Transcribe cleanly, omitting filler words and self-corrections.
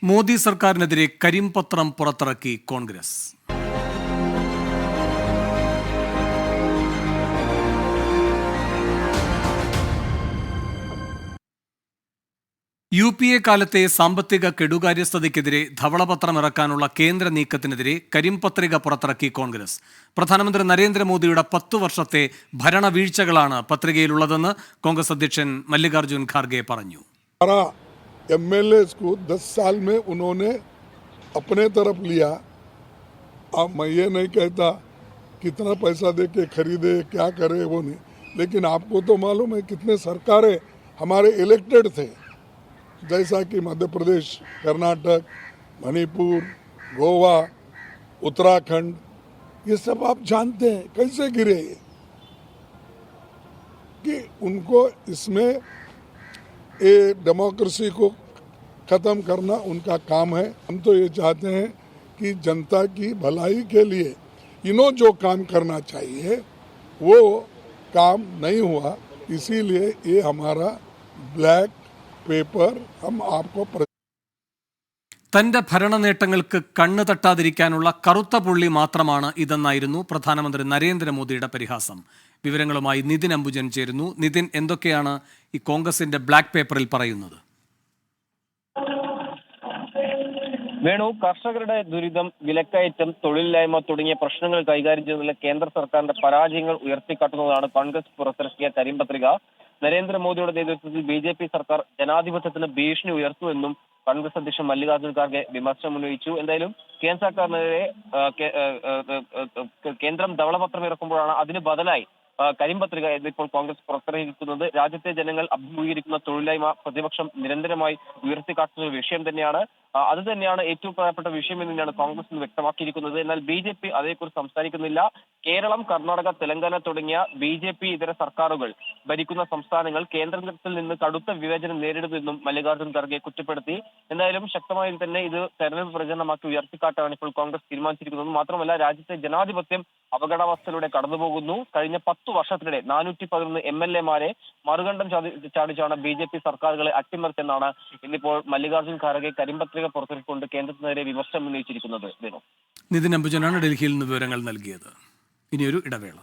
മോദി സർക്കാരിനെതിരെ കരിമ്പത്രം പുറത്തിറക്കി കോൺഗ്രസ്. UPA കാലത്തെ സാമ്പത്തിക കെടുകാര്യസ്ഥതയ്ക്കെതിരെ ധവളപത്രം ഇറക്കാനുള്ള കേന്ദ്ര നീക്കത്തിനെതിരെ കരിമ്പത്രിക പുറത്തിറക്കി കോൺഗ്രസ്. പ്രധാനമന്ത്രി നരേന്ദ്രമോദിയുടെ 10 വർഷത്തെ ഭരണവീഴ്ചകളാണ് പത്രികയിലുള്ളതെന്ന് കോൺഗ്രസ് അധ്യക്ഷൻ മല്ലികാർജുൻ ഖാർഗെ പറഞ്ഞു. MLAs को 10 साल में उन्होंने अपने तरफ लिया. अब मैं ये नहीं कहता कितना पैसा दे के खरीदे क्या करे वो नहीं, लेकिन आपको तो मालूम है कितने सरकारें हमारे इलेक्टेड थे, जैसा कि मध्य प्रदेश, कर्नाटक, मणिपुर, गोवा, उत्तराखंड, ये सब आप जानते हैं कैसे गिरे कि उनको इसमें ये डेमोक्रेसी को ख़त्म करना उनका काम है. हम तो ये चाहते हैं कि जनता की भलाई के लिए इन्हों जो काम करना चाहिए वो काम नहीं हुआ, इसीलिए ये हमारा ब्लैक പേപ്പർ തന്റെ ഭരണ നേട്ടങ്ങൾക്ക് കണ്ണു തട്ടാതിരിക്കാനുള്ള കറുത്ത പുള്ളി മാത്രമാണ് ഇതെന്നായിരുന്നു പ്രധാനമന്ത്രി നരേന്ദ്രമോദിയുടെ പരിഹാസം. വിവരങ്ങളുമായി നിതിൻ അംബുജൻ ചേരുന്നു. നിതിൻ, എന്തൊക്കെയാണ് ഈ കോൺഗ്രസിന്റെ ബ്ലാക്ക് പേപ്പറിൽ പറയുന്നത്? വേണു, കർഷകരുടെ ദുരിതം, വിലക്കയറ്റം, തൊഴിലില്ലായ്മ തുടങ്ങിയ പ്രശ്നങ്ങൾ കൈകാര്യം ചെയ്യുന്നതിലെ കേന്ദ്ര സർക്കാരിന്റെ പരാജയങ്ങൾ ഉയർത്തിക്കാട്ടുന്നതാണ് കോൺഗ്രസ് പുറത്തിറക്കിയ കരിമ്പത്രിക. നരേന്ദ്രമോദിയുടെ നേതൃത്വത്തിൽ BJP സർക്കാർ ജനാധിപത്യത്തിന് ഭീഷണി ഉയർത്തുമെന്നും കോൺഗ്രസ് അധ്യക്ഷൻ മല്ലികാർജുൻ ഖാർഗെ വിമർശനം ഉന്നയിച്ചു. എന്തായാലും കേന്ദ്ര സർക്കാരിനെതിരെ കേന്ദ്രം ധവളപത്രം ഇറക്കുമ്പോഴാണ് അതിന് ബദലായി കരിമ്പത്രിക എന്നിപ്പോൾ കോൺഗ്രസ് പുറത്തിറക്കിയിരിക്കുന്നത്. രാജ്യത്തെ ജനങ്ങൾ അഭിമുഖീകരിക്കുന്ന തൊഴിലില്ലായ്മ പ്രതിപക്ഷം നിരന്തരമായി ഉയർത്തിക്കാട്ടുന്ന ഒരു വിഷയം തന്നെയാണ്. അത് തന്നെയാണ് ഏറ്റവും പ്രധാനപ്പെട്ട വിഷയം എന്ന് തന്നെയാണ് കോൺഗ്രസ് ഇന്ന് വ്യക്തമാക്കിയിരിക്കുന്നത്. എന്നാൽ BJP അതേക്കുറിച്ച് സംസാരിക്കുന്നില്ല. കേരളം, കർണാടക, തെലങ്കാന തുടങ്ങിയ BJP ഇതര സർക്കാരുകൾ ഭരിക്കുന്ന സംസ്ഥാനങ്ങൾ കേന്ദ്രത്തിൽ നിന്ന് കടുത്ത വിവേചനം നേരിടുമെന്നും മല്ലികാർജുൻ ഖാർഗെ കുറ്റപ്പെടുത്തി. എന്തായാലും ശക്തമായി തന്നെ ഇത് തെരഞ്ഞെടുപ്പ് പ്രചരണമാക്കി ഉയർത്തിക്കാട്ടാണ് ഇപ്പോൾ കോൺഗ്രസ് തീരുമാനിച്ചിരിക്കുന്നത്. മാത്രമല്ല, രാജ്യത്തെ ജനാധിപത്യം അപകടാവസ്ഥയിലൂടെ കടന്നുപോകുന്നു. കഴിഞ്ഞ 10 വർഷത്തിനിടെ 411 MLAമാരെ മറുകണ്ഠം ചാടിച്ചാണ് BJP സർക്കാരുകളെ അട്ടിമറിച്ചെന്നാണ് ഇന്നിപ്പോൾ മല്ലികാർജുൻ ഖാർഗെ കരിമ്പത്രിക പുറത്തിറക്കിക്കൊണ്ട് കേന്ദ്രത്തിനെതിരെ വിമർശനം ഉന്നയിച്ചിരിക്കുന്നത്. നിതിൻ അംബുജനാണ് ഡൽഹിയിൽ നിന്ന് വിവരങ്ങൾ നൽകിയത്. ഇനിയൊരു ഇടവേള.